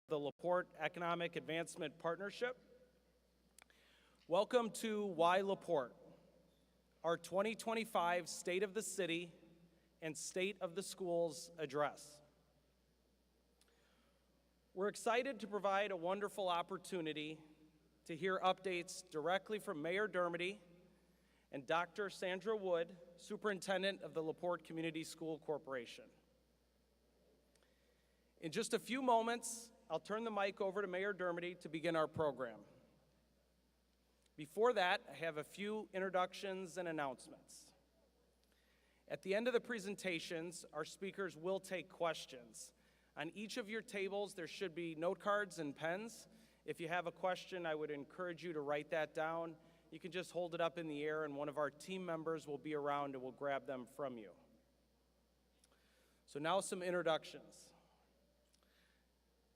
the LaPorte Economic Advancement Partnership. Welcome to Why LaPorte, our 2025 State of the City and State of the Schools address. We're excited to provide a wonderful opportunity to hear updates directly from Mayor Dermody and Dr. Sandra Wood, Superintendent of the LaPorte Community School Corporation. In just a few moments, I'll turn the mic over to Mayor Dermody to begin our program. Before that, I have a few introductions and announcements. At the end of the presentations, our speakers will take questions. On each of your tables, there should be note cards and pens. If you have a question, I would encourage you to write that down. You can just hold it up in the air, and one of our team members will be around and will grab them from you. So now some introductions.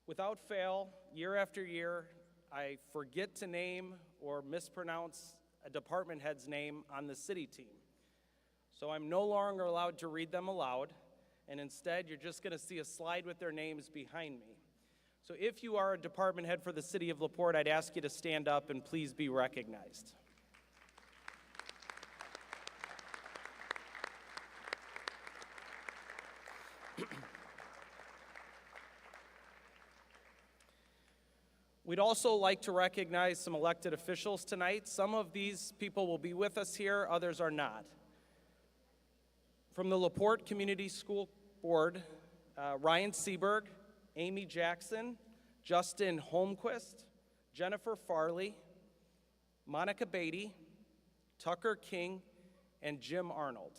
Without fail, year after year, I forget to name or mispronounce a department head's name on the city team. So I'm no longer allowed to read them aloud, and instead you're just going to see a slide with their names behind me. So if you are a department head for the city of LaPorte, I'd ask you to stand up and please be recognized. We'd also like to recognize some elected officials tonight. Some of these people will be with us here, others are not. From the LaPorte Community School Board, Ryan Seberg, Amy Jackson, Justin Holmquist, Jennifer Farley, Monica Beatty, Tucker King, and Jim Arnold.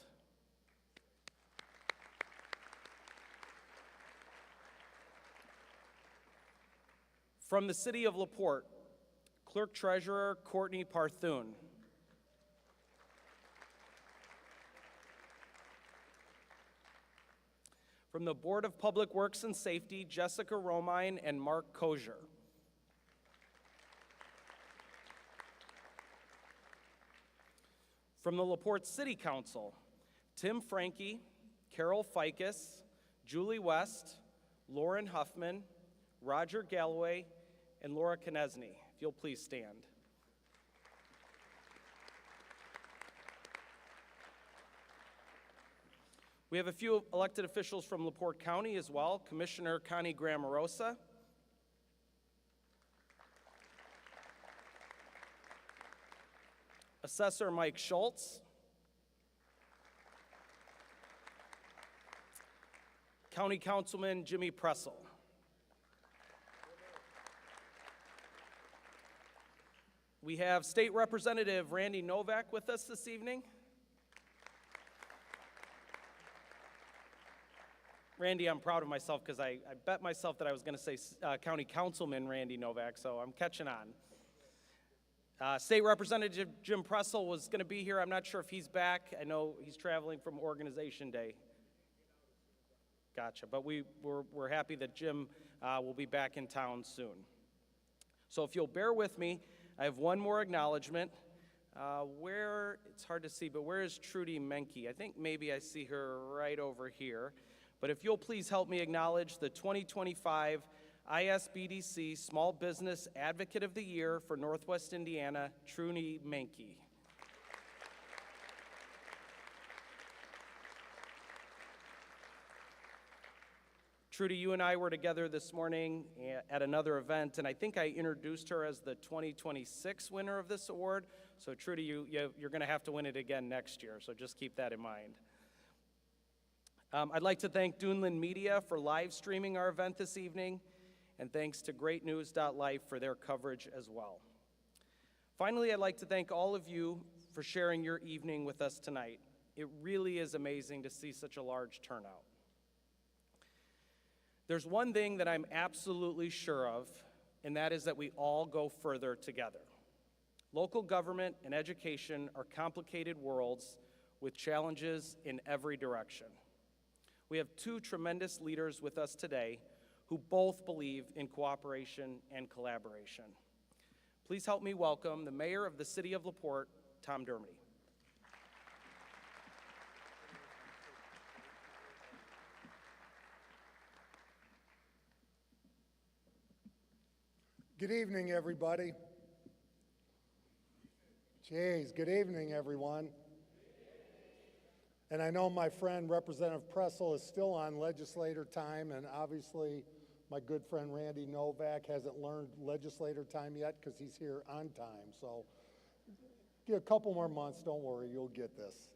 From the city of LaPorte, Clerk Treasurer Courtney Parthun. From the Board of Public Works and Safety, Jessica Romine and Mark Kozier. From the LaPorte City Council, Tim Franke, Carol Ficus, Julie West, Lauren Huffman, Roger Galloway, and Laura Knesny. If you'll please stand. We have a few elected officials from LaPorte County as well. Commissioner Connie Grammarosa, Assessor Mike Schultz, County Councilman Jimmy Pressel. We have State Representative Randy Novak with us this evening. Randy, I'm proud of myself because I bet myself that I was going to say County Councilman Randy Novak, so I'm catching on. State Representative Jim Pressel was going to be here. I'm not sure if he's back. I know he's traveling from Organization Day. Gotcha, but we're happy that Jim will be back in town soon. So if you'll bear with me, I have one more acknowledgement. It's hard to see, but where is Trudy Menke? I think maybe I see her right over here. But if you'll please help me acknowledge the 2025 ISBDC Small Business Advocate of the Year for Northwest Indiana, Trudy Menke. Trudy, you and I were together this morning at another event, and I think I introduced her as the 2026 winner of this award. So Trudy, you're going to have to win it again next year, so just keep that in mind. I'd like to thank Duneland Media for live streaming our event this evening, and thanks to GreatNews.life for their coverage as well. Finally, I'd like to thank all of you for sharing your evening with us tonight. It really is amazing to see such a large turnout. There's one thing that I'm absolutely sure of, and that is that we all go further together. Local government and education are complicated worlds with challenges in every direction. We have two tremendous leaders with us today who both believe in cooperation and collaboration. Please help me welcome the Mayor of the City of LaPorte, Tom Dermody. Good evening, everybody. Jeez, good evening, everyone. And I know my friend Representative Pressel is still on legislator time, and obviously my good friend Randy Novak hasn't learned legislator time yet because he's here on time. So give a couple more months, don't worry, you'll get this.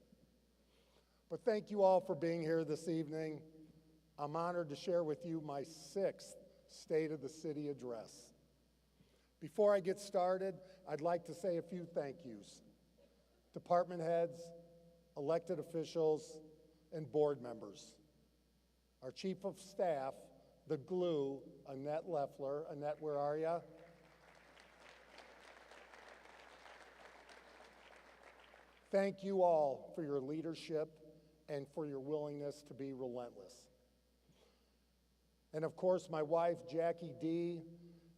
But thank you all for being here this evening. I'm honored to share with you my 6th State of the City address. Before I get started, I'd like to say a few thank yous. Department heads, elected officials, and board members. Our Chief of Staff, the glue, Annette Leffler. Annette, where are you? Thank you all for your leadership and for your willingness to be relentless. And of course, my wife, Jackie D.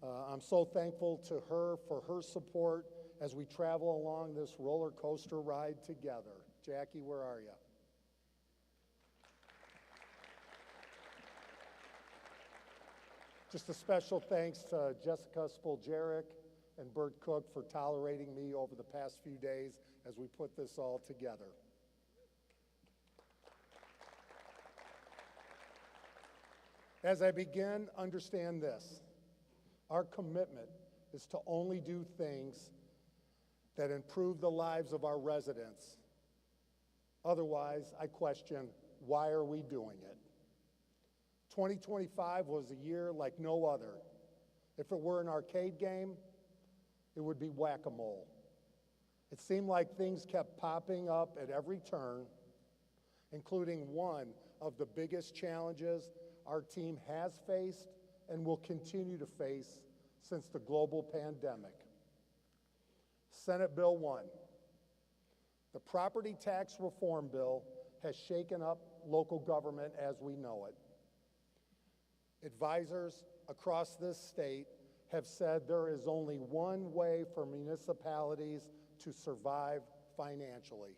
I'm so thankful to her for her support as we travel along this roller coaster ride together. Jackie, where are you? Just a special thanks to Jessica Spoljaric and Bert Cook for tolerating me over the past few days as we put this all together. As I begin, understand this. Our commitment is to only do things that improve the lives of our residents. Otherwise, I question, why are we doing it? 2025 was a year like no other. If it were an arcade game, it would be whack-a-mole. It seemed like things kept popping up at every turn, including one of the biggest challenges our team has faced and will continue to face since the global pandemic. Senate Bill 1. The property tax reform bill has shaken up local government as we know it. Advisors across this state have said there is only one way for municipalities to survive financially,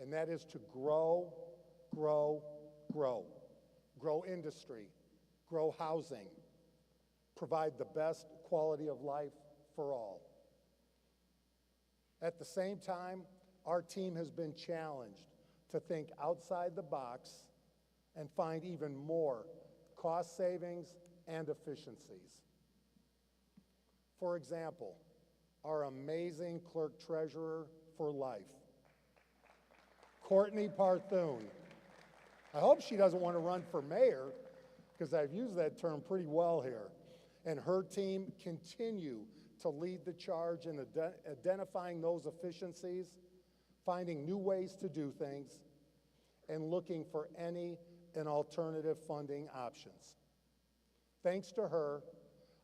and that is to grow, grow, grow. Grow industry, grow housing, provide the best quality of life for all. At the same time, our team has been challenged to think outside the box and find even more cost savings and efficiencies. For example, our amazing clerk treasurer for life, Courtney Parthune. I hope she doesn't want to run for mayor, because I've used that term pretty well here. And her team continue to lead the charge in identifying those efficiencies, finding new ways to do things, and looking for any and alternative funding options. Thanks to her,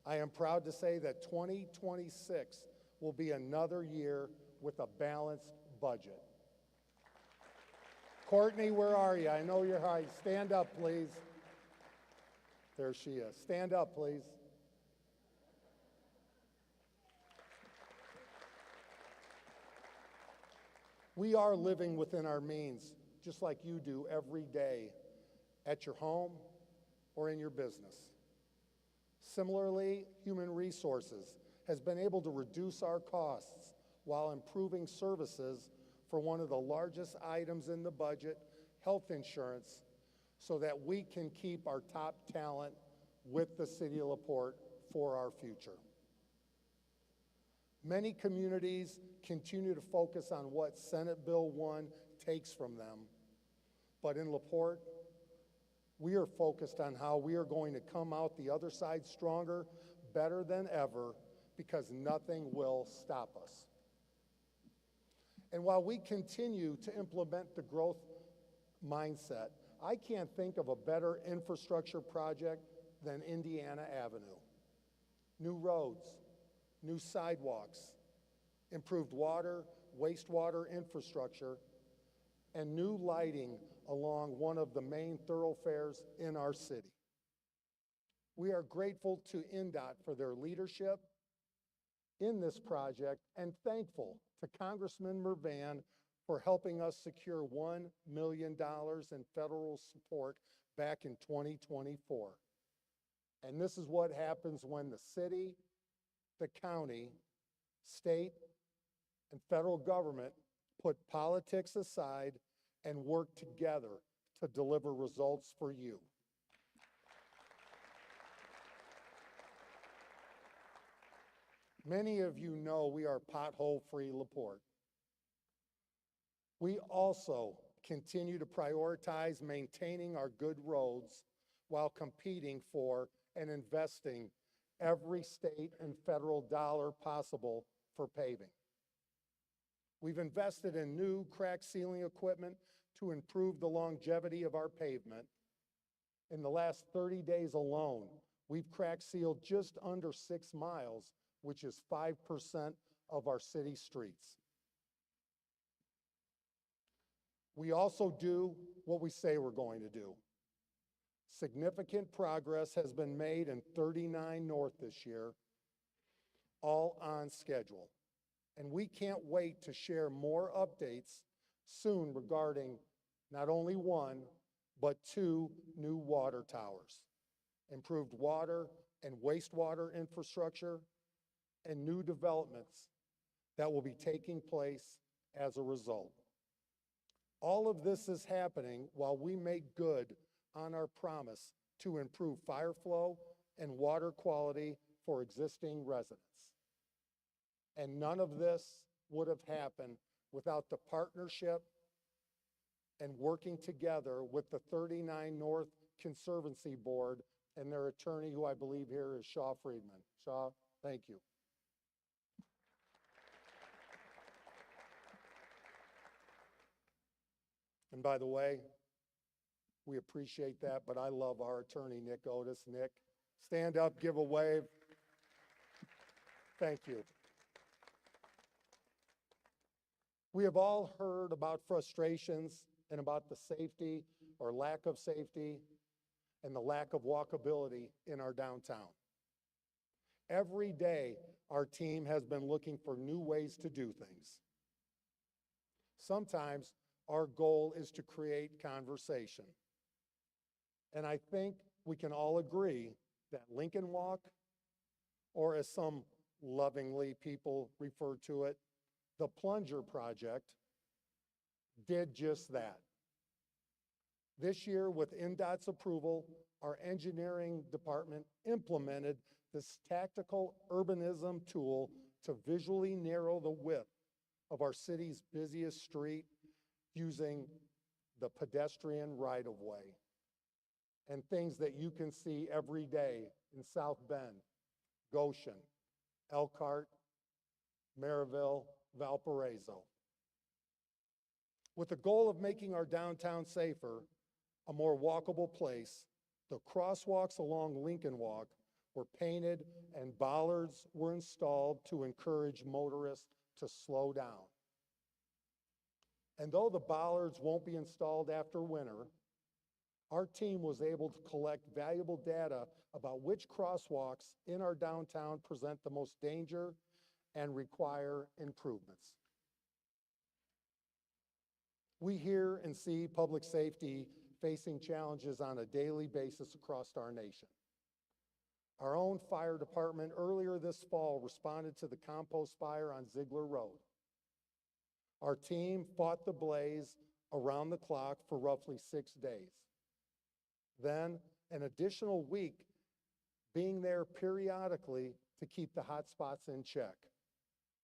I am proud to say that 2026 will be another year with a balanced budget. Courtney, where are you? I know you're high. Stand up, please. There she is. Stand up, please. We are living within our means, just like you do every day, at your home or in your business. Similarly, human resources has been able to reduce our costs while improving services for one of the largest items in the budget, health insurance, so that we can keep our top talent with the City of LaPorte for our future. Many communities continue to focus on what Senate Bill 1 takes from them, but in LaPorte, we are focused on how we are going to come out the other side stronger, better than ever, because nothing will stop us. And while we continue to implement the growth mindset, I can't think of a better infrastructure project than Indiana Avenue. New roads, new sidewalks, improved water, wastewater infrastructure, and new lighting along one of the main thoroughfares in our city. We are grateful to INDOT for their leadership in this project and thankful to Congressman Mervan for helping us secure $1 million in federal support back in 2024. And this is what happens when the city the county, state, and federal government put politics aside and work together to deliver results for you. Many of you know we are pothole-free LaPorte. We also continue to prioritize maintaining our good roads while competing for and investing every state and federal dollar possible for paving. We've invested in new crack sealing equipment to improve the longevity of our pavement. In the last 30 days alone, we've crack sealed just under 6 miles, which is 5% of our city streets. We also do what we say we're going to do. Significant progress has been made in 39 North this year, all on schedule. And we can't wait to share more updates soon regarding not only one, but 2 new water towers, improved water and wastewater infrastructure, and new developments that will be taking place as a result. All of this is happening while we make good on our promise to improve fire flow and water quality for existing residents. And none of this would have happened without the partnership and working together with the 39 North Conservancy Board and their attorney, who I believe here is Shaw Friedman. Shaw, thank you. And by the way, we appreciate that, but I love our attorney, Nick Otis. Nick, stand up, give a wave. Thank you. We have all heard about frustrations and about the safety or lack of safety and the lack of walkability in our downtown. Every day, our team has been looking for new ways to do things. Sometimes our goal is to create conversation. And I think we can all agree that Lincoln Walk, or as some lovingly people refer to it, the Plunger Project, did just that. This year, with NDOT's approval, our engineering department implemented this tactical urbanism tool to visually narrow the width of our city's busiest street using the pedestrian right-of-way and things that you can see every day in South Bend, Goshen, Elkhart, Maryville, Valparaiso. With the goal of making our downtown safer, a more walkable place, the crosswalks along Lincoln Walk were painted and bollards were installed to encourage motorists to slow down. And though the bollards won't be installed after winter, our team was able to collect valuable data about which crosswalks in our downtown present the most danger and require improvements. We hear and see public safety facing challenges on a daily basis across our nation. Our own fire department earlier this fall responded to the compost fire on Ziegler Road. Our team fought the blaze around the clock for roughly 6 days. Then an additional week being there periodically to keep the hot spots in check,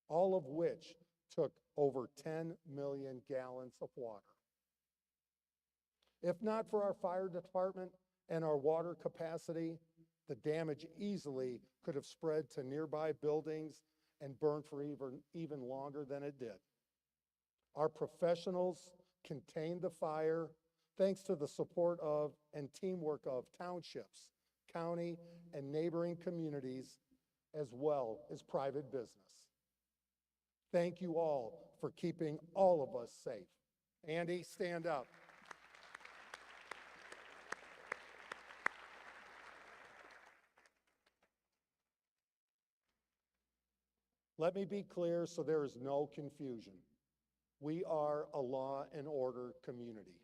all of which took over 10 million gallons of water. If not for our fire department and our water capacity, the damage easily could have spread to nearby buildings and burned for even longer than it did. Our professionals contained the fire thanks to the support of and teamwork of townships, county, and neighboring communities, as well as private business. Thank you all for keeping all of us safe. Andy, stand up. Let me be clear so there is no confusion. We are a law and order community.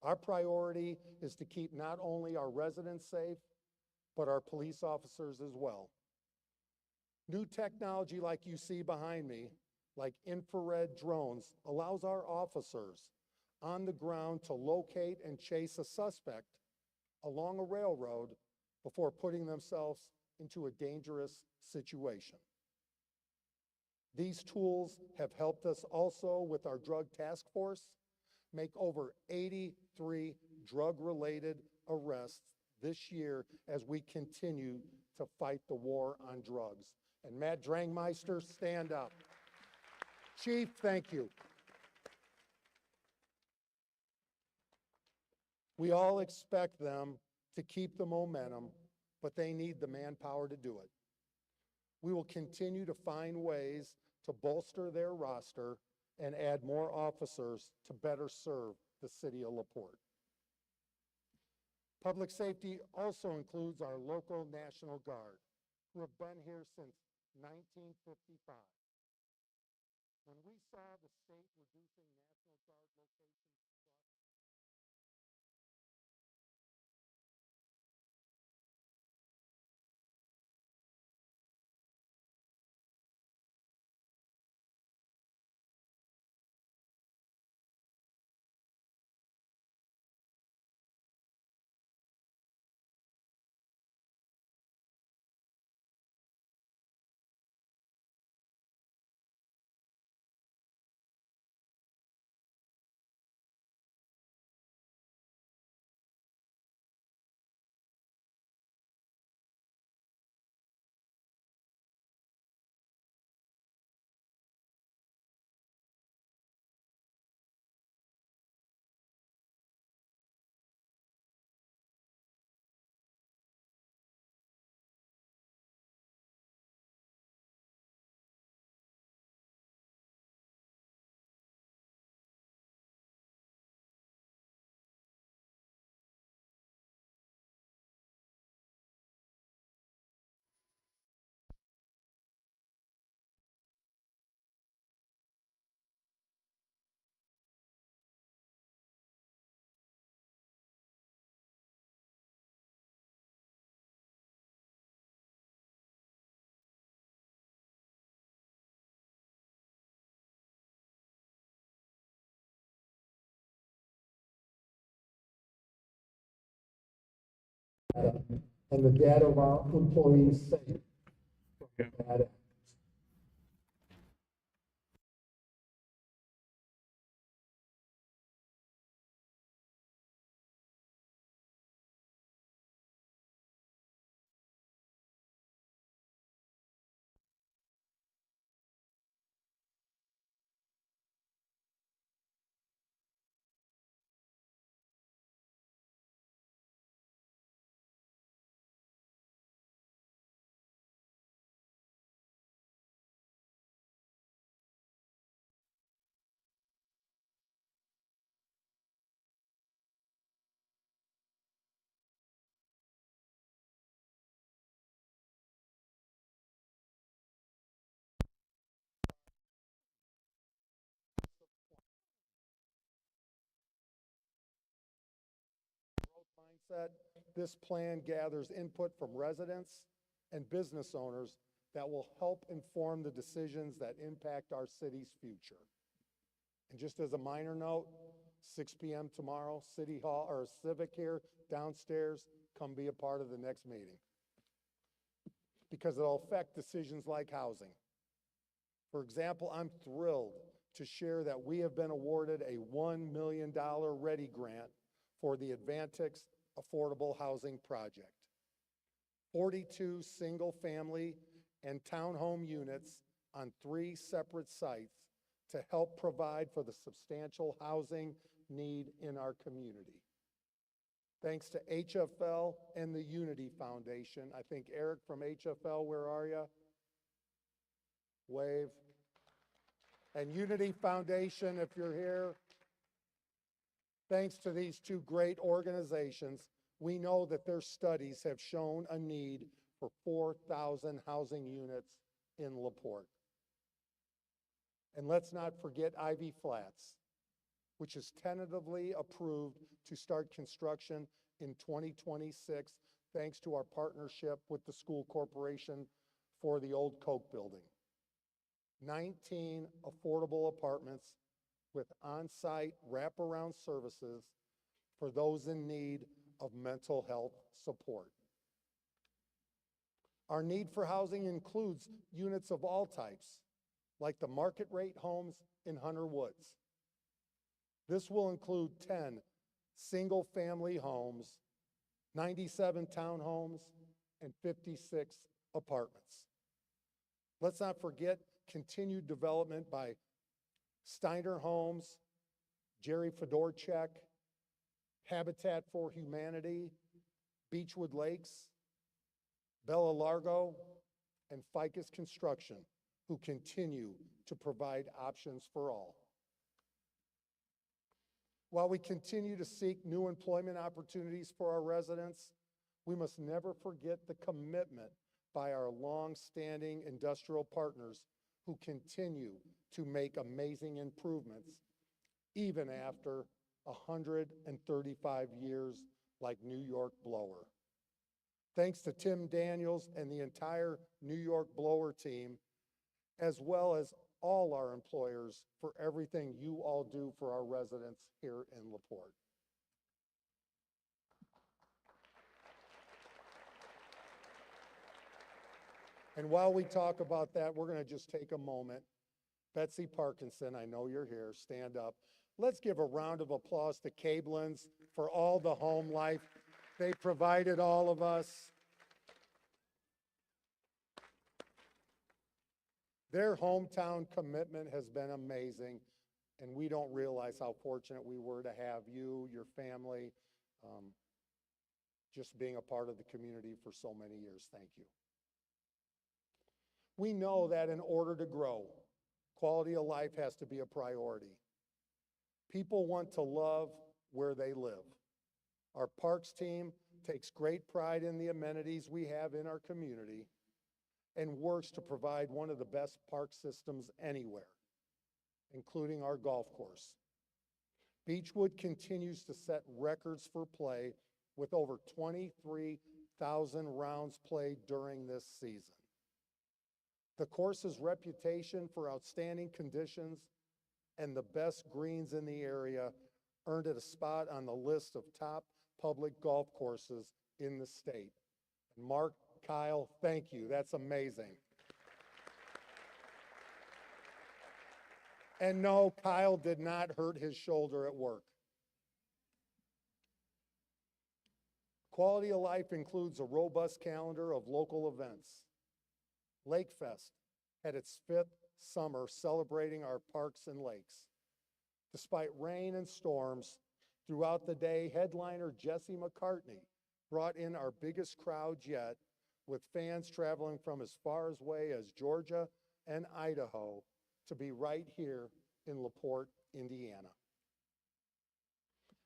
Our priority is to keep not only our residents safe, but our police officers as well. New technology like you see behind me, like infrared drones, allows our officers on the ground to locate and chase a suspect along a railroad before putting themselves into a dangerous situation. These tools have helped us also with our drug task force make over 83 drug-related arrests this year as we continue to fight the war on drugs. And Matt Drangmeister, stand up. Chief, thank you. We all expect them to keep the momentum, but they need the manpower to do it. We will continue to find ways to bolster their roster and add more officers to better serve the city of LaPorte. Public safety also includes our local National Guard, who have been here since 1955. When we saw the state reducing National Guard locations and the data of our employees safe from bad actors. Mindset, this plan gathers input from residents and business owners that will help inform the decisions that impact our city's future. And just as a minor note, 6 p.m. tomorrow, City Hall or Civic here downstairs, come be a part of the next meeting. Because it'll affect decisions like housing. For example, I'm thrilled to share that we have been awarded a $1 million READY grant for the Advantix Affordable Housing Project. 42 single-family and townhome units on 3 separate sites to help provide for the substantial housing need in our community. Thanks to HFL and the Unity Foundation. I think Eric from HFL, where are you? Wave. And Unity Foundation, if you're here. Thanks to these 2 great organizations, we know that their studies have shown a need for 4,000 housing units in LaPorte. And let's not forget Ivy Flats, which is tentatively approved to start construction in 2026, thanks to our partnership with the school corporation for the old Coke building. 19 affordable apartments with on-site wraparound services for those in need of mental health support. Our need for housing includes units of all types, like the market rate homes in Hunter Woods. This will include 10 single-family homes, 97 townhomes, and 56 apartments. Let's not forget continued development by Steiner Homes, Jerry Fedorchak, Habitat for Humanity, Beechwood Lakes, Bella Largo, and Ficus Construction, who continue to provide options for all. While we continue to seek new employment opportunities for our residents, we must never forget the commitment by our long-standing industrial partners who continue to make amazing improvements even after 135 years, like New York Blower. Thanks to Tim Daniels and the entire New York Blower team, as well as all our employers, for everything you all do for our residents here in LaPorte. And while we talk about that, we're going to just take a moment. Betsy Parkinson, I know you're here, stand up. Let's give a round of applause to Cablins for all the home life they provided all of us. Their hometown commitment has been amazing, and we don't realize how fortunate we were to have you, your family, just being a part of the community for so many years. Thank you. We know that in order to grow, quality of life has to be a priority. People want to love where they live. Our parks team takes great pride in the amenities we have in our community and works to provide one of the best park systems anywhere, including our golf course. Beechwood continues to set records for play with over 23,000 rounds played during this season. The course's reputation for outstanding conditions and the best greens in the area earned it a spot on the list of top public golf courses in the state. And Mark, Kyle, thank you. That's amazing. And no, Kyle did not hurt his shoulder at work. Quality of life includes a robust calendar of local events. Lake Fest had its 5th summer celebrating our parks and lakes. Despite rain and storms, throughout the day, headliner Jesse McCartney brought in our biggest crowds yet, with fans traveling from as far away as Georgia and Idaho to be right here in LaPorte, Indiana.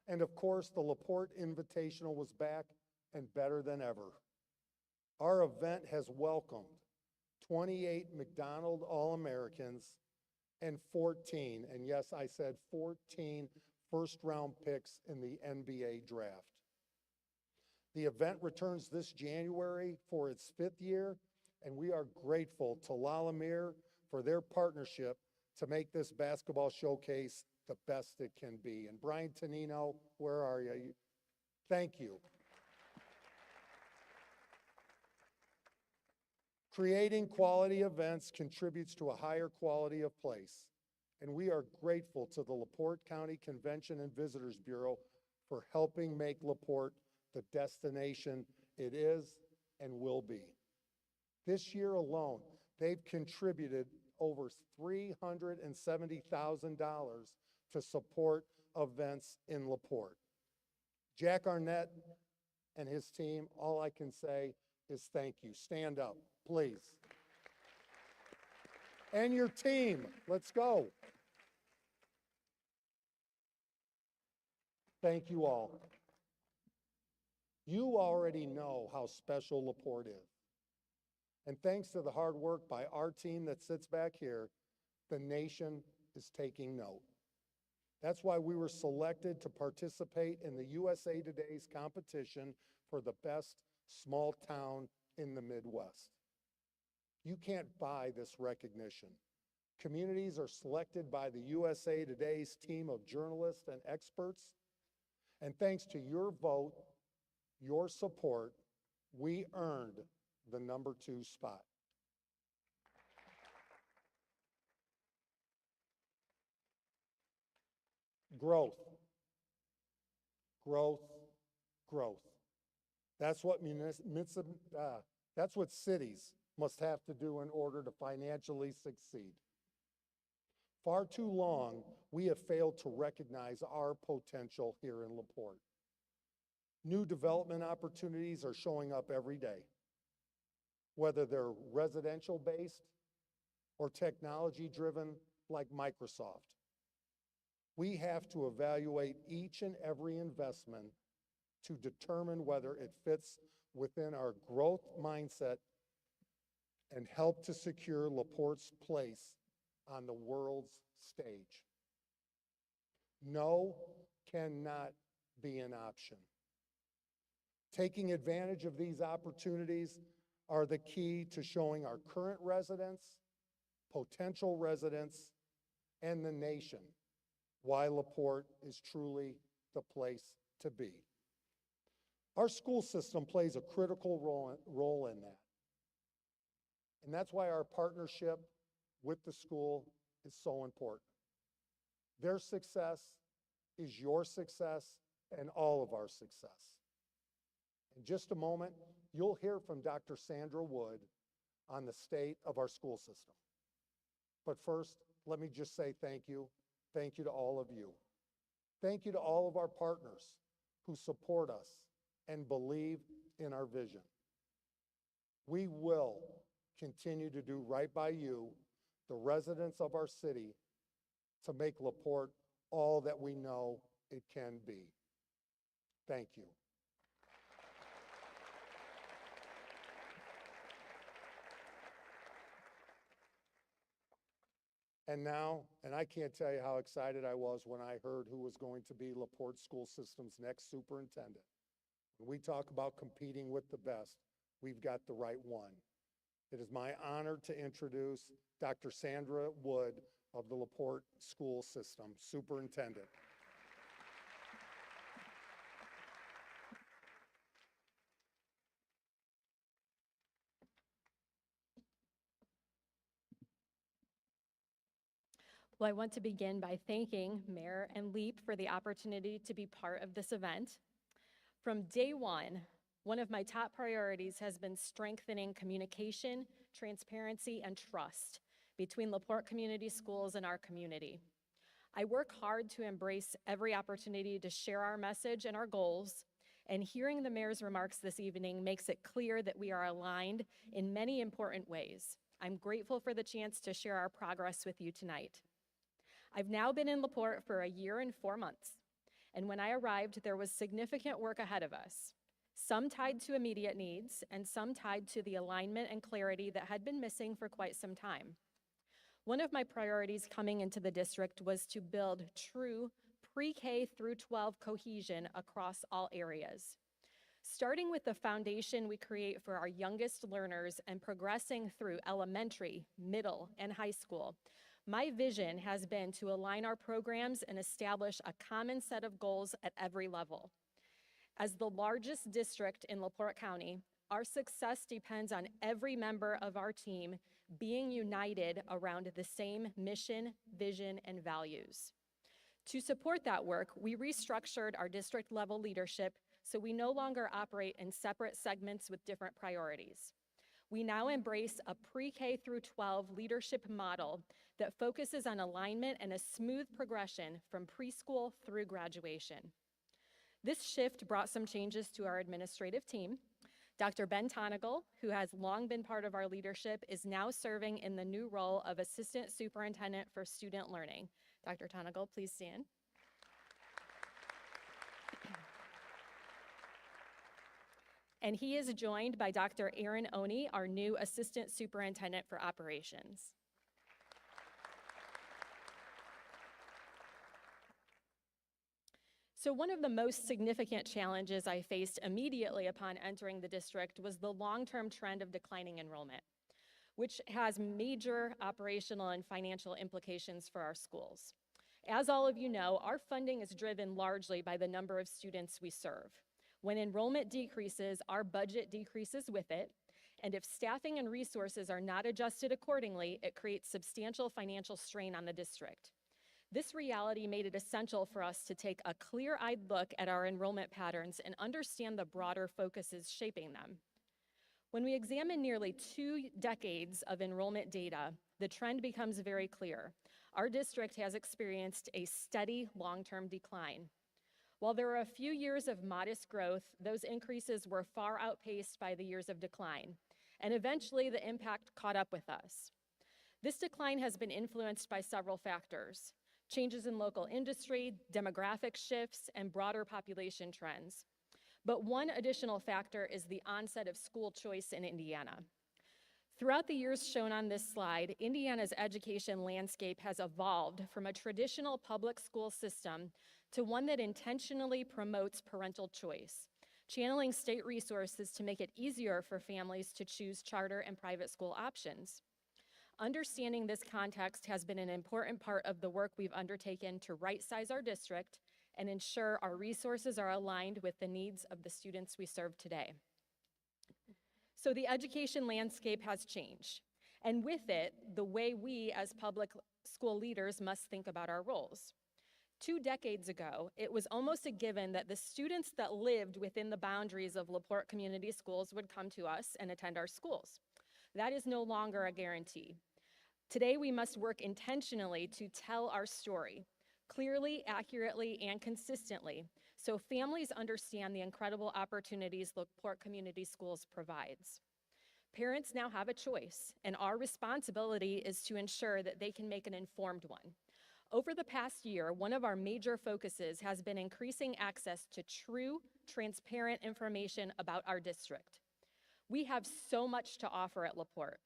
And of course, the LaPorte Invitational was back and better than ever. Our event has welcomed 28 McDonald All-Americans and 14, and yes, I said 14 first-round picks in the NBA draft. The event returns this January for its 5th year, and we are grateful to Lalamere for their partnership to make this basketball showcase the best it can be. And Brian Tonino, where are you? Thank you. Creating quality events contributes to a higher quality of place, and we are grateful to the LaPorte County Convention and Visitors Bureau for helping make LaPorte the destination it is and will be. This year alone, they've contributed over $370,000 to support events in LaPorte. Jack Arnett and his team, all I can say is thank you. Stand up, please. And your team, let's go. Thank you all. You already know how special LaPorte is. And thanks to the hard work by our team that sits back here, the nation is taking note. That's why we were selected to participate in the USA Today's competition for the best small town in the Midwest. You can't buy this recognition. Communities are selected by the USA Today's team of journalists and experts, and thanks to your vote, your support, we earned the #2 spot. Growth, growth, growth. That's what that's what cities must have to do in order to financially succeed. Far too long, we have failed to recognize our potential here in LaPorte. New development opportunities are showing up every day, whether they're residential-based or technology-driven like Microsoft. We have to evaluate each and every investment to determine whether it fits within our growth mindset and help to secure LaPorte's place on the world's stage. No cannot be an option. Taking advantage of these opportunities are the key to showing our current residents, potential residents, and the nation why LaPorte is truly the place to be. Our school system plays a critical role in that. And that's why our partnership with the school is so important. Their success is your success and all of our success. In just a moment, you'll hear from Dr. Sandra Wood on the state of our school system. But first, let me just say thank you. Thank you to all of you. Thank you to all of our partners who support us and believe in our vision. We will continue to do right by you, the residents of our city, to make LaPorte all that we know it can be. Thank you. And now, and I can't tell you how excited I was when I heard who was going to be LaPorte School System's next superintendent. When we talk about competing with the best, we've got the right one. It is my honor to introduce Dr. Sandra Wood of the LaPorte School System, Superintendent. Well, I want to begin by thanking Mayor and LEAP for the opportunity to be part of this event. From day one of my top priorities has been strengthening communication, transparency, and trust between LaPorte Community Schools and our community. I work hard to embrace every opportunity to share our message and our goals, and hearing the mayor's remarks this evening makes it clear that we are aligned in many important ways. I'm grateful for the chance to share our progress with you tonight. I've now been in LaPorte for 1 year and 4 months, and when I arrived, there was significant work ahead of us, some tied to immediate needs and some tied to the alignment and clarity that had been missing for quite some time. One of my priorities coming into the district was to build true pre-K through 12 cohesion across all areas. Starting with the foundation we create for our youngest learners and progressing through elementary, middle, and high school, my vision has been to align our programs and establish a common set of goals at every level. As the largest district in LaPorte County, our success depends on every member of our team being united around the same mission, vision, and values. To support that work, we restructured our district-level leadership so we no longer operate in separate segments with different priorities. We now embrace a pre-K through 12 leadership model that focuses on alignment and a smooth progression from preschool through graduation. This shift brought some changes to our administrative team. Dr. Ben Tonigal, who has long been part of our leadership, is now serving in the new role of Assistant Superintendent for Student Learning. Dr. Tonigal, please stand. And he is joined by Dr. Aaron Oney, our new Assistant Superintendent for Operations. So one of the most significant challenges I faced immediately upon entering the district was the long-term trend of declining enrollment. which has major operational and financial implications for our schools. As all of you know, our funding is driven largely by the number of students we serve. When enrollment decreases, our budget decreases with it, and if staffing and resources are not adjusted accordingly, it creates substantial financial strain on the district. This reality made it essential for us to take a clear-eyed look at our enrollment patterns and understand the broader focuses shaping them. When we examine nearly 2 decades of enrollment data, the trend becomes very clear. Our district has experienced a steady long-term decline. While there were a few years of modest growth, those increases were far outpaced by the years of decline, and eventually the impact caught up with us. This decline has been influenced by several factors: changes in local industry, demographic shifts, and broader population trends. But one additional factor is the onset of school choice in Indiana. Throughout the years shown on this slide, Indiana's education landscape has evolved from a traditional public school system to one that intentionally promotes parental choice, channeling state resources to make it easier for families to choose charter and private school options. Understanding this context has been an important part of the work we've undertaken to right-size our district and ensure our resources are aligned with the needs of the students we serve today. So the education landscape has changed, and with it, the way we as public school leaders must think about our roles. 2 decades ago, it was almost a given that the students that lived within the boundaries of LaPorte Community Schools would come to us and attend our schools. That is no longer a guarantee. Today, we must work intentionally to tell our story, clearly, accurately, and consistently, so families understand the incredible opportunities LaPorte Community Schools provides. Parents now have a choice, and our responsibility is to ensure that they can make an informed one. Over the past year, one of our major focuses has been increasing access to true, transparent information about our district. We have so much to offer at LaPorte,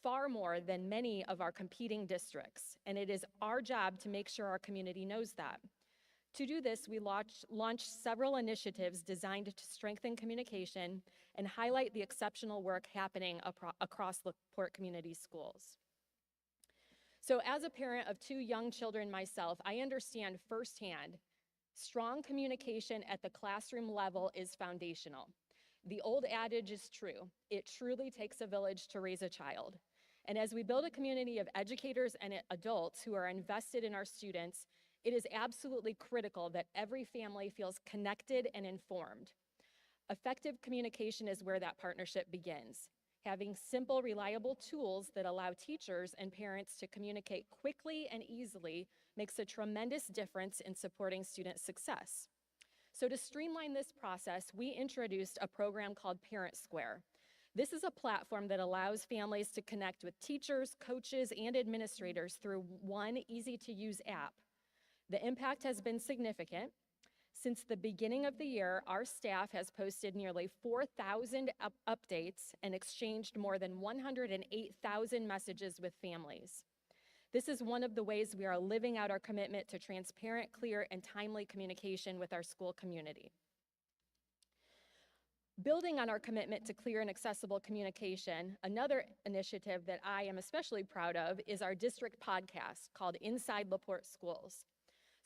far more than many of our competing districts, and it is our job to make sure our community knows that. To do this, we launched several initiatives designed to strengthen communication and highlight the exceptional work happening across LaPorte Community Schools. So as a parent of 2 young children myself, I understand firsthand, strong communication at the classroom level is foundational. The old adage is true. It truly takes a village to raise a child. And as we build a community of educators and adults who are invested in our students, it is absolutely critical that every family feels connected and informed. Effective communication is where that partnership begins. Having simple, reliable tools that allow teachers and parents to communicate quickly and easily makes a tremendous difference in supporting student success. So to streamline this process, we introduced a program called Parent Square. This is a platform that allows families to connect with teachers, coaches, and administrators through one easy-to-use app. The impact has been significant. Since the beginning of the year, our staff has posted nearly 4,000 updates and exchanged more than 108,000 messages with families. This is one of the ways we are living out our commitment to transparent, clear, and timely communication with our school community. Building on our commitment to clear and accessible communication, another initiative that I am especially proud of is our district podcast called Inside LaPorte Schools.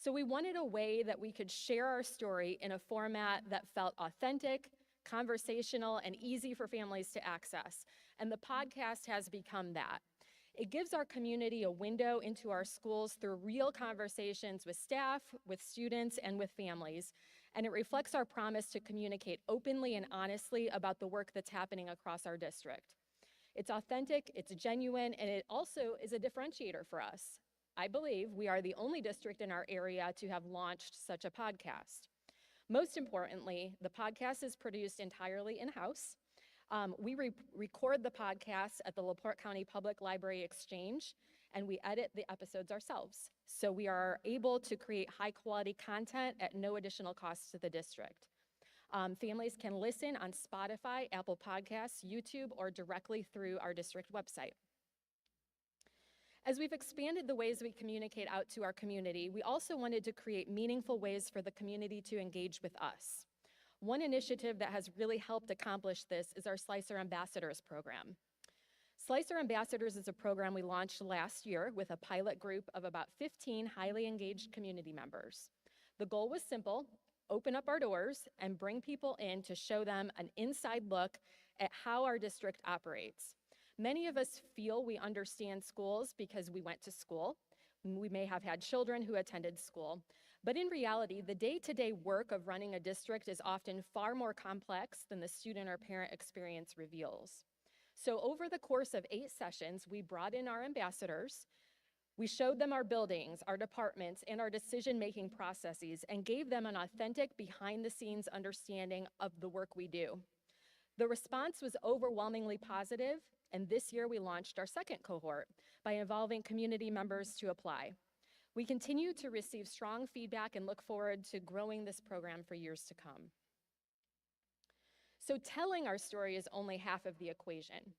So we wanted a way that we could share our story in a format that felt authentic, conversational, and easy for families to access. And the podcast has become that. It gives our community a window into our schools through real conversations with staff, with students, and with families. And it reflects our promise to communicate openly and honestly about the work that's happening across our district. It's authentic, it's genuine, and it also is a differentiator for us. I believe we are the only district in our area to have launched such a podcast. Most importantly, the podcast is produced entirely in-house. We record the podcast at the LaPorte County Public Library Exchange, and we edit the episodes ourselves. So we are able to create high-quality content at no additional cost to the district. Families can listen on Spotify, Apple Podcasts, YouTube, or directly through our district website. As we've expanded the ways we communicate out to our community, we also wanted to create meaningful ways for the community to engage with us. One initiative that has really helped accomplish this is our Slicer Ambassadors program. Slicer Ambassadors is a program we launched last year with a pilot group of about 15 highly engaged community members. The goal was simple: open up our doors and bring people in to show them an inside look at how our district operates. Many of us feel we understand schools because we went to school. We may have had children who attended school, but in reality, the day-to-day work of running a district is often far more complex than the student or parent experience reveals. So over the course of 8 sessions, we brought in our ambassadors. We showed them our buildings, our departments, and our decision-making processes, and gave them an authentic behind-the-scenes understanding of the work we do. The response was overwhelmingly positive, and this year we launched our second cohort by involving community members to apply. We continue to receive strong feedback and look forward to growing this program for years to come. So telling our story is only half of the equation.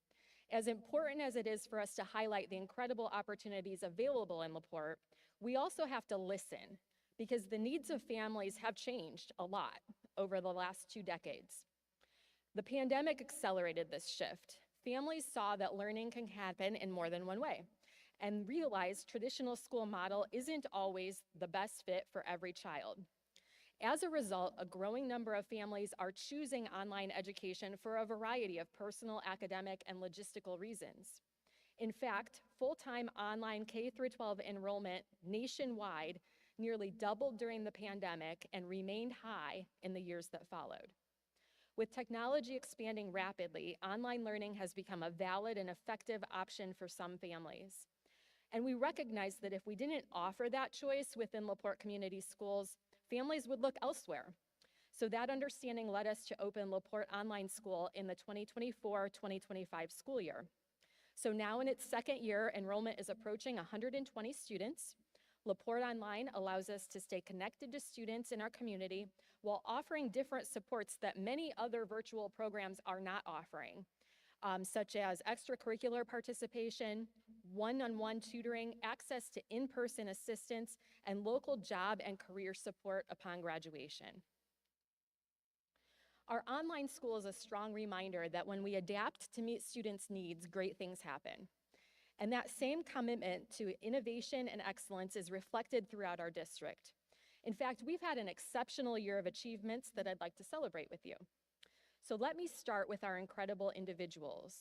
As important as it is for us to highlight the incredible opportunities available in LaPorte, we also have to listen, because the needs of families have changed a lot over the last 2 decades. The pandemic accelerated this shift. Families saw that learning can happen in more than one way, and realized traditional school model isn't always the best fit for every child. As a result, a growing number of families are choosing online education for a variety of personal, academic, and logistical reasons. In fact, full-time online K-12 enrollment nationwide nearly doubled during the pandemic and remained high in the years that followed. With technology expanding rapidly, online learning has become a valid and effective option for some families. And we recognize that if we didn't offer that choice within LaPorte Community Schools, families would look elsewhere. So that understanding led us to open LaPorte Online School in the 2024-2025 school year. So now in its second year, enrollment is approaching 120 students. LaPorte Online allows us to stay connected to students in our community while offering different supports that many other virtual programs are not offering, such as extracurricular participation, one-on-one tutoring, access to in-person assistance, and local job and career support upon graduation. Our online school is a strong reminder that when we adapt to meet students' needs, great things happen. And that same commitment to innovation and excellence is reflected throughout our district. In fact, we've had an exceptional year of achievements that I'd like to celebrate with you. So let me start with our incredible individuals.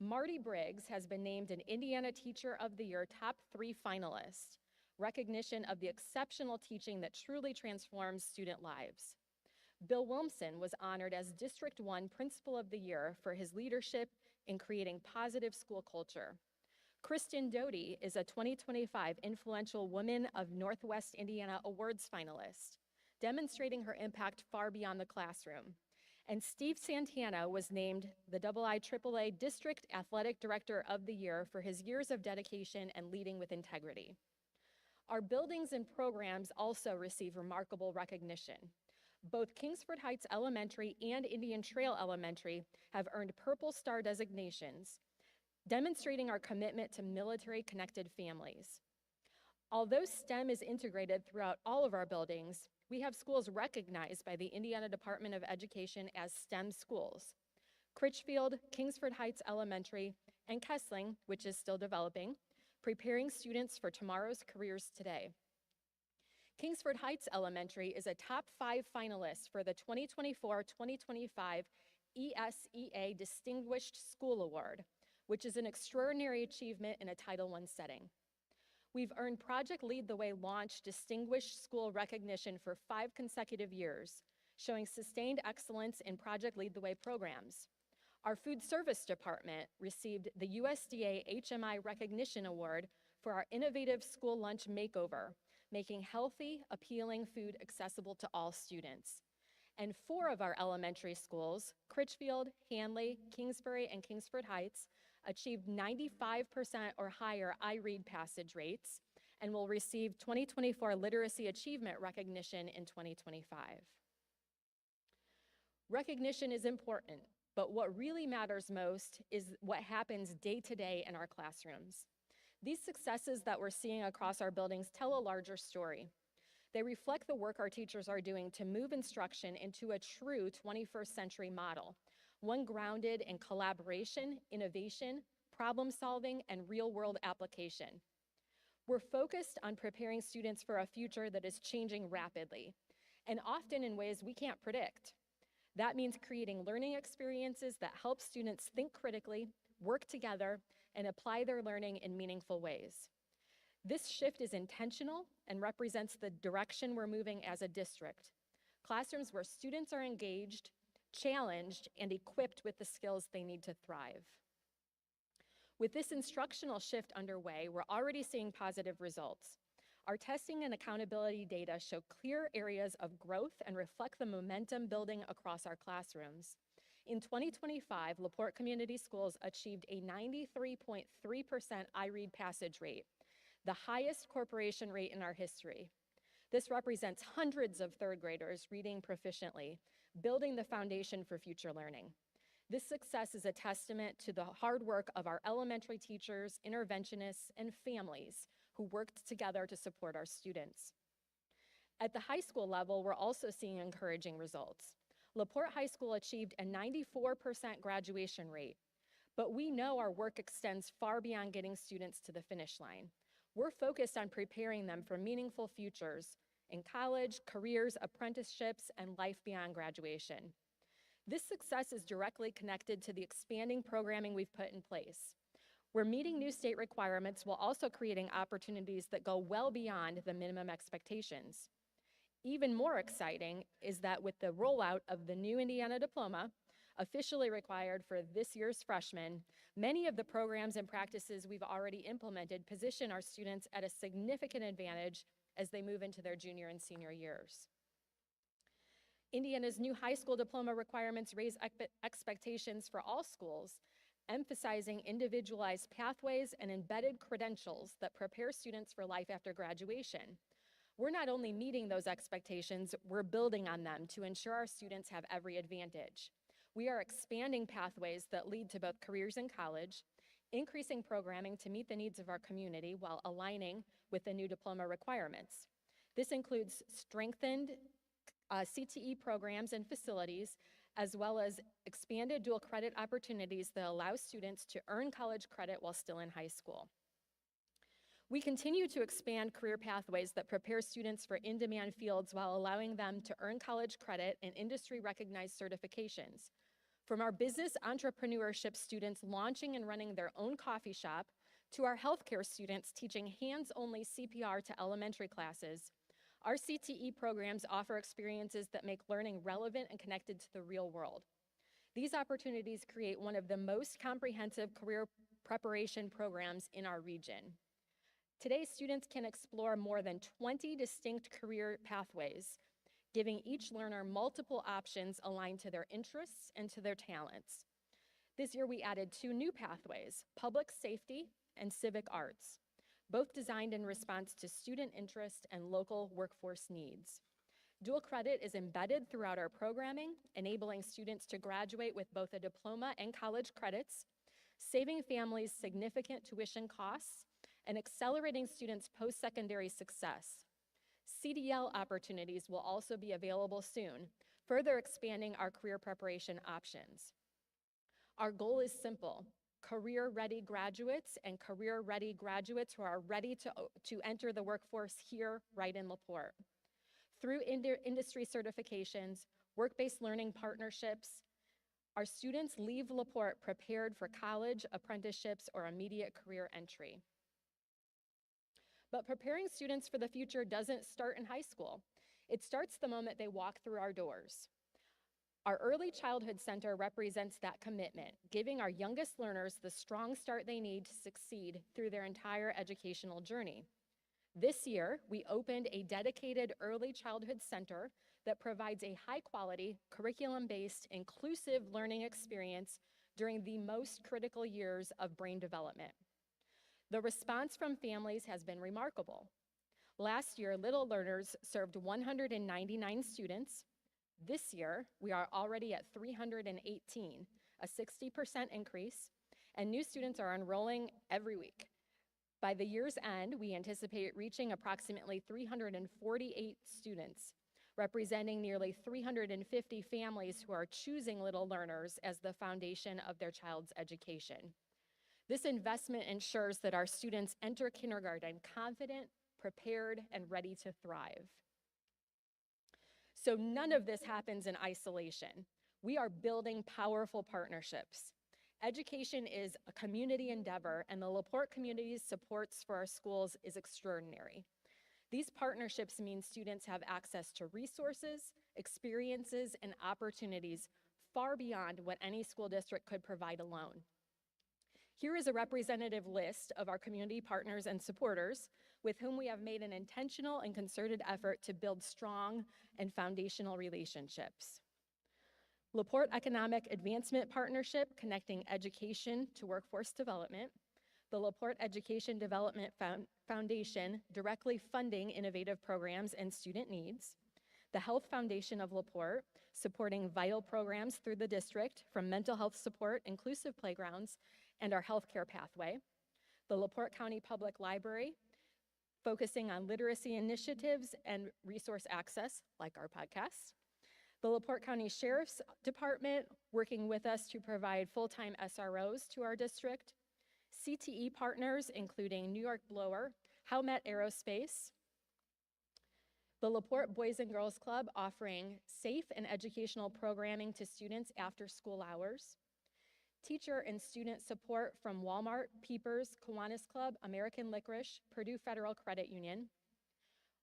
Marty Briggs has been named an Indiana Teacher of the Year Top 3 finalist, recognition of the exceptional teaching that truly transforms student lives. Bill Wilmson was honored as District 1 Principal of the Year for his leadership in creating positive school culture. Kristen Doty is a 2025 Influential Woman of Northwest Indiana Awards finalist, demonstrating her impact far beyond the classroom. And Steve Santana was named the IIAAA District Athletic Director of the Year for his years of dedication and leading with integrity. Our buildings and programs also receive remarkable recognition. Both Kingsford Heights Elementary and Indian Trail Elementary have earned Purple Star designations, demonstrating our commitment to military-connected families. Although STEM is integrated throughout all of our buildings, we have schools recognized by the Indiana Department of Education as STEM schools. Critchfield, Kingsford Heights Elementary, and Kessling, which is still developing, preparing students for tomorrow's careers today. Kingsford Heights Elementary is a top 5 finalist for the 2024-2025 ESEA Distinguished School Award, which is an extraordinary achievement in a Title I setting. We've earned Project Lead the Way Launch Distinguished School recognition for 5 consecutive years, showing sustained excellence in Project Lead the Way programs. Our food service department received the USDA HMI Recognition Award for our innovative school lunch makeover, making healthy, appealing food accessible to all students. And 4 of our elementary schools, Critchfield, Hanley, Kingsbury, and Kingsford Heights, achieved 95% or higher iRead passage rates and will receive 2024 Literacy Achievement recognition in 2025. Recognition is important, but what really matters most is what happens day to day in our classrooms. These successes that we're seeing across our buildings tell a larger story. They reflect the work our teachers are doing to move instruction into a true 21st century model, one grounded in collaboration, innovation, problem solving, and real-world application. We're focused on preparing students for a future that is changing rapidly, and often in ways we can't predict. That means creating learning experiences that help students think critically, work together, and apply their learning in meaningful ways. This shift is intentional and represents the direction we're moving as a district. Classrooms where students are engaged, challenged, and equipped with the skills they need to thrive. With this instructional shift underway, we're already seeing positive results. Our testing and accountability data show clear areas of growth and reflect the momentum building across our classrooms. In 2025, LaPorte Community Schools achieved a 93.3% iRead passage rate, the highest corporation rate in our history. This represents hundreds of third graders reading proficiently, building the foundation for future learning. This success is a testament to the hard work of our elementary teachers, interventionists, and families who worked together to support our students. At the high school level, we're also seeing encouraging results. LaPorte High School achieved a 94% graduation rate, but we know our work extends far beyond getting students to the finish line. We're focused on preparing them for meaningful futures in college, careers, apprenticeships, and life beyond graduation. This success is directly connected to the expanding programming we've put in place. We're meeting new state requirements while also creating opportunities that go well beyond the minimum expectations. Even more exciting is that with the rollout of the new Indiana diploma, officially required for this year's freshmen, many of the programs and practices we've already implemented position our students at a significant advantage as they move into their junior and senior years. Indiana's new high school diploma requirements raise expectations for all schools, emphasizing individualized pathways and embedded credentials that prepare students for life after graduation. We're not only meeting those expectations, we're building on them to ensure our students have every advantage. We are expanding pathways that lead to both careers and college, increasing programming to meet the needs of our community while aligning with the new diploma requirements. This includes strengthened CTE programs and facilities, as well as expanded dual credit opportunities that allow students to earn college credit while still in high school. We continue to expand career pathways that prepare students for in-demand fields while allowing them to earn college credit and industry-recognized certifications. From our business entrepreneurship students launching and running their own coffee shop, to our healthcare students teaching hands-only CPR to elementary classes, our CTE programs offer experiences that make learning relevant and connected to the real world. These opportunities create one of the most comprehensive career preparation programs in our region. Today, students can explore more than 20 distinct career pathways, giving each learner multiple options aligned to their interests and to their talents. This year, we added 2 new pathways, public safety and civic arts, both designed in response to student interest and local workforce needs. Dual credit is embedded throughout our programming, enabling students to graduate with both a diploma and college credits, saving families significant tuition costs, and accelerating students' post-secondary success. CDL opportunities will also be available soon, further expanding our career preparation options. Our goal is simple: career-ready graduates and career-ready graduates who are ready to enter the workforce here, right in LaPorte. Through industry certifications, work-based learning partnerships, our students leave LaPorte prepared for college, apprenticeships, or immediate career entry. But preparing students for the future doesn't start in high school. It starts the moment they walk through our doors. Our Early Childhood Center represents that commitment, giving our youngest learners the strong start they need to succeed through their entire educational journey. This year, we opened a dedicated Early Childhood Center that provides a high-quality, curriculum-based, inclusive learning experience during the most critical years of brain development. The response from families has been remarkable. Last year, Little Learners served 199 students. This year, we are already at 318, a 60% increase, and new students are enrolling every week. By the year's end, we anticipate reaching approximately 348 students, representing nearly 350 families who are choosing Little Learners as the foundation of their child's education. This investment ensures that our students enter kindergarten confident, prepared, and ready to thrive. So none of this happens in isolation. We are building powerful partnerships. Education is a community endeavor, and the LaPorte community's supports for our schools is extraordinary. These partnerships mean students have access to resources, experiences, and opportunities far beyond what any school district could provide alone. Here is a representative list of our community partners and supporters with whom we have made an intentional and concerted effort to build strong and foundational relationships. LaPorte Economic Advancement Partnership, connecting education to workforce development. The LaPorte Education Development Foundation, directly funding innovative programs and student needs. The Health Foundation of LaPorte, supporting vital programs through the district, from mental health support, inclusive playgrounds, and our healthcare pathway. The LaPorte County Public Library, focusing on literacy initiatives and resource access, like our podcast. The LaPorte County Sheriff's Department, working with us to provide full-time SROs to our district. CTE partners, including New York Blower, Howmet Aerospace. The LaPorte Boys and Girls Club, offering safe and educational programming to students after school hours. Teacher and student support from Walmart, Peepers, Kiwanis Club, American Licorice, Purdue Federal Credit Union.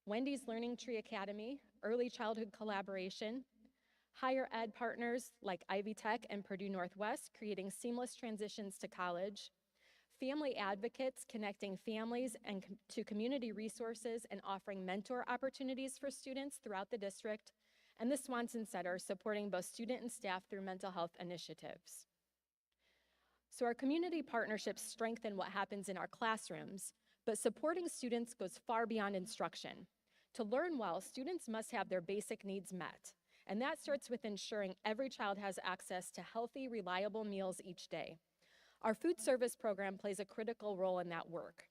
Wendy's Learning Tree Academy, early childhood collaboration. Higher ed partners like Ivy Tech and Purdue Northwest, creating seamless transitions to college. Family advocates, connecting families and to community resources and offering mentor opportunities for students throughout the district. And the Swanson Center, supporting both student and staff through mental health initiatives. So our community partnerships strengthen what happens in our classrooms, but supporting students goes far beyond instruction. To learn well, students must have their basic needs met, and that starts with ensuring every child has access to healthy, reliable meals each day. Our food service program plays a critical role in that work.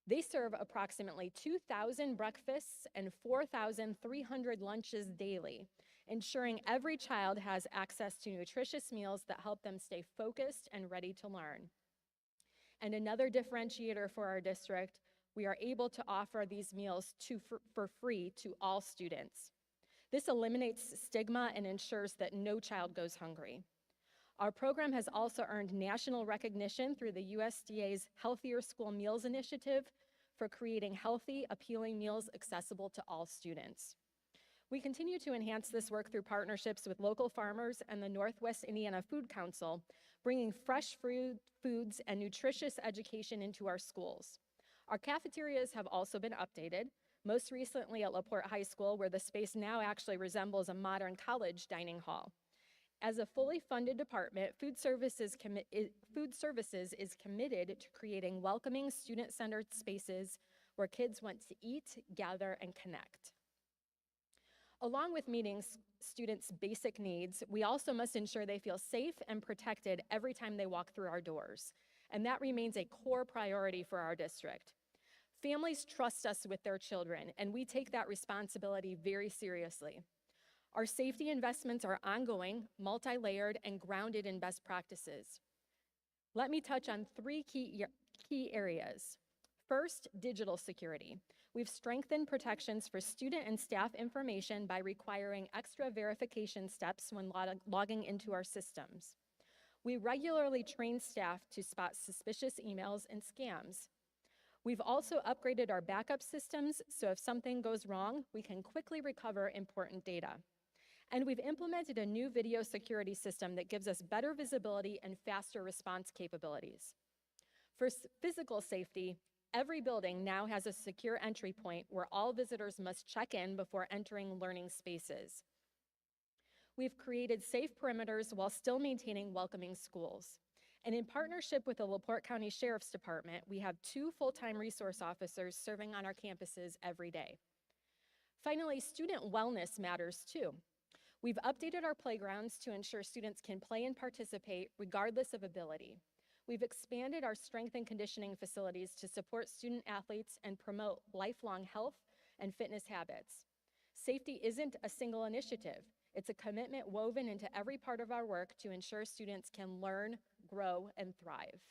They serve approximately 2,000 breakfasts and 4,300 lunches daily, ensuring every child has access to nutritious meals that help them stay focused and ready to learn. And another differentiator for our district, we are able to offer these meals for free to all students. This eliminates stigma and ensures that no child goes hungry. Our program has also earned national recognition through the USDA's Healthier School Meals Initiative for creating healthy, appealing meals accessible to all students. We continue to enhance this work through partnerships with local farmers and the Northwest Indiana Food Council, bringing fresh foods and nutritious education into our schools. Our cafeterias have also been updated, most recently at LaPorte High School, where the space now actually resembles a modern college dining hall. As a fully funded department, food services is committed to creating welcoming, student-centered spaces where kids want to eat, gather, and connect. Along with meeting students' basic needs, we also must ensure they feel safe and protected every time they walk through our doors, and that remains a core priority for our district. Families trust us with their children, and we take that responsibility very seriously. Our safety investments are ongoing, multi-layered, and grounded in best practices. Let me touch on three key areas. First, digital security. We've strengthened protections for student and staff information by requiring extra verification steps when logging into our systems. We regularly train staff to spot suspicious emails and scams. We've also upgraded our backup systems, so if something goes wrong, we can quickly recover important data. And we've implemented a new video security system that gives us better visibility and faster response capabilities. For physical safety, every building now has a secure entry point where all visitors must check in before entering learning spaces. We've created safe perimeters while still maintaining welcoming schools. And in partnership with the LaPorte County Sheriff's Department, we have 2 full-time resource officers serving on our campuses every day. Finally, student wellness matters too. We've updated our playgrounds to ensure students can play and participate regardless of ability. We've expanded our strength and conditioning facilities to support student athletes and promote lifelong health and fitness habits. Safety isn't a single initiative. It's a commitment woven into every part of our work to ensure students can learn, grow, and thrive.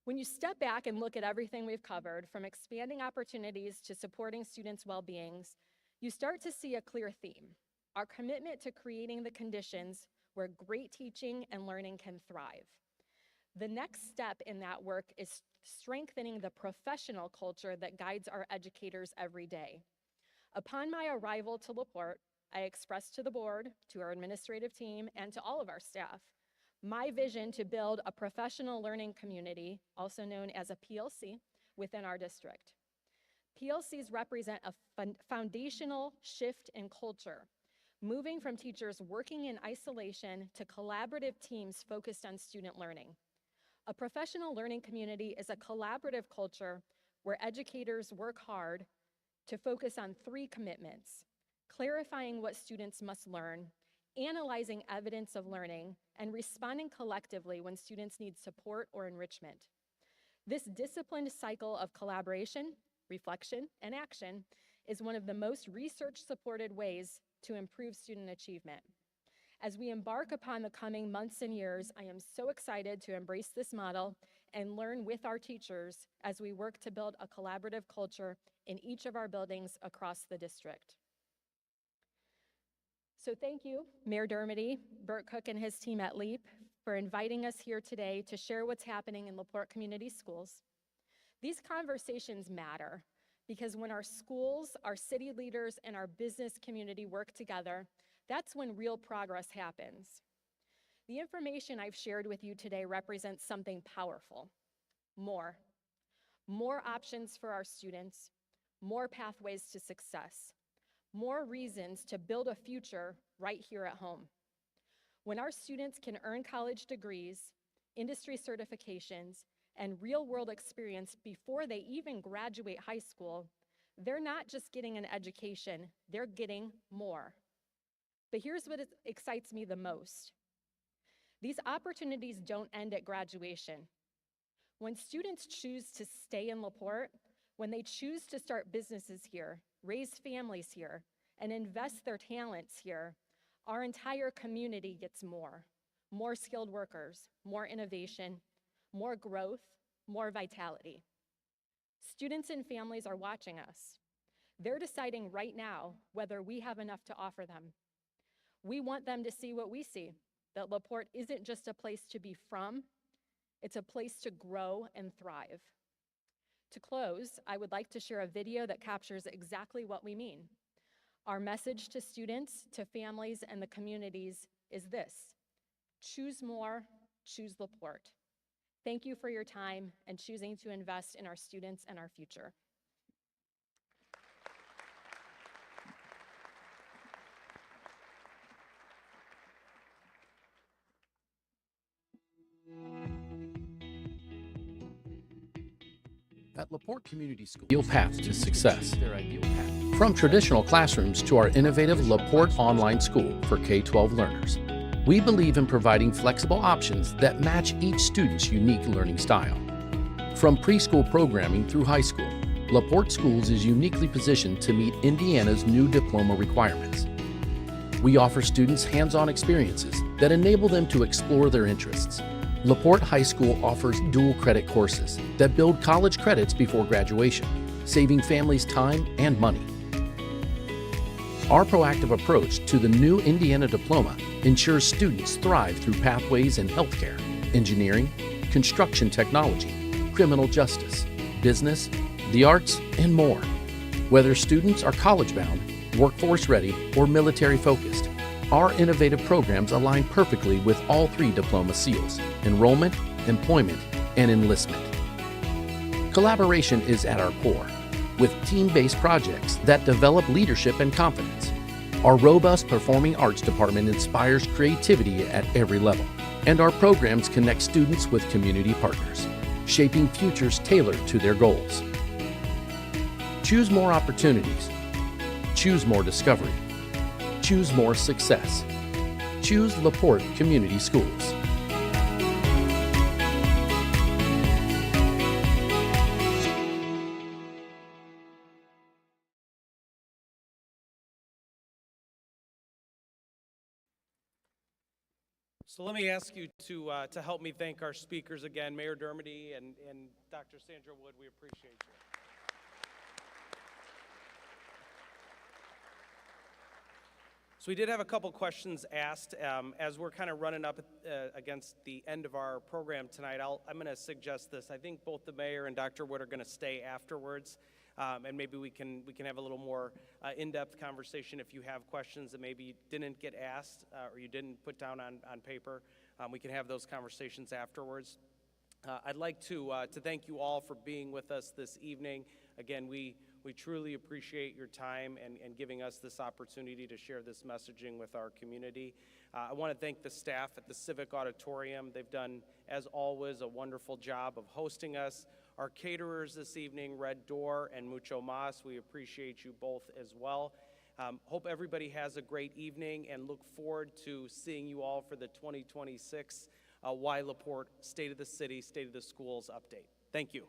When you step back and look at everything we've covered, from expanding opportunities to supporting students' well-beings, you start to see a clear theme: our commitment to creating the conditions where great teaching and learning can thrive. The next step in that work is strengthening the professional culture that guides our educators every day. Upon my arrival to LaPorte, I expressed to the board, to our administrative team, and to all of our staff my vision to build a professional learning community, also known as a PLC, within our district. PLCs represent a foundational shift in culture, moving from teachers working in isolation to collaborative teams focused on student learning. A professional learning community is a collaborative culture where educators work hard to focus on 3 commitments: clarifying what students must learn, analyzing evidence of learning, and responding collectively when students need support or enrichment. This disciplined cycle of collaboration, reflection, and action is one of the most research-supported ways to improve student achievement. As we embark upon the coming months and years, I am so excited to embrace this model and learn with our teachers as we work to build a collaborative culture in each of our buildings across the district. So thank you, Mayor Dermody, Burt Cook, and his team at LEAP for inviting us here today to share what's happening in LaPorte Community Schools. These conversations matter because when our schools, our city leaders, and our business community work together, that's when real progress happens. The information I've shared with you today represents something powerful: more options for our students, more pathways to success, more reasons to build a future right here at home. When our students can earn college degrees, industry certifications, and real-world experience before they even graduate high school, they're not just getting an education, they're getting more. But here's what excites me the most. These opportunities don't end at graduation. When students choose to stay in LaPorte, when they choose to start businesses here, raise families here, and invest their talents here, our entire community gets more skilled workers, more innovation, more growth, more vitality. Students and families are watching us. They're deciding right now whether we have enough to offer them. We want them to see what we see, that LaPorte isn't just a place to be from, it's a place to grow and thrive. To close, I would like to share a video that captures exactly what we mean. Our message to students, to families, and the communities is this: choose more, choose LaPorte. Thank you for your time and choosing to invest in our students and our future. At LaPorte Community School, ideal path to success. From traditional classrooms to our innovative LaPorte Online School for K-12 learners, we believe in providing flexible options that match each student's unique learning style. From preschool programming through high school, LaPorte Schools is uniquely positioned to meet Indiana's new diploma requirements. We offer students hands-on experiences that enable them to explore their interests. LaPorte High School offers dual credit courses that build college credits before graduation, saving families time and money. Our proactive approach to the new Indiana diploma ensures students thrive through pathways in healthcare, engineering, construction technology, criminal justice, business, the arts, and more. Whether students are college-bound, workforce-ready, or military-focused, our innovative programs align perfectly with all 3 diploma seals: enrollment, employment, and enlistment. Collaboration is at our core, with team-based projects that develop leadership and confidence. Our robust performing arts department inspires creativity at every level, and our programs connect students with community partners, shaping futures tailored to their goals. Choose more opportunities. Choose more discovery. Choose more success. Choose LaPorte Community Schools. So let me ask you to help me thank our speakers again, Mayor Dermody and Dr. Sandra Wood. We appreciate you. So we did have a couple questions asked. As we're kind of running up against the end of our program tonight, I'm going to suggest this. I think both the mayor and Dr. Wood are going to stay afterwards, and maybe we can have a little more in-depth conversation if you have questions that maybe didn't get asked or you didn't put down on paper. We can have those conversations afterwards. I'd like to thank you all for being with us this evening. Again, we truly appreciate your time and giving us this opportunity to share this messaging with our community. I want to thank the staff at the Civic Auditorium. They've done, as always, a wonderful job of hosting us. Our caterers this evening, Red Door and Mucho Mas, we appreciate you both as well. Hope everybody has a great evening and look forward to seeing you all for the 2026 Y LaPorte State of the City, State of the Schools update. Thank you.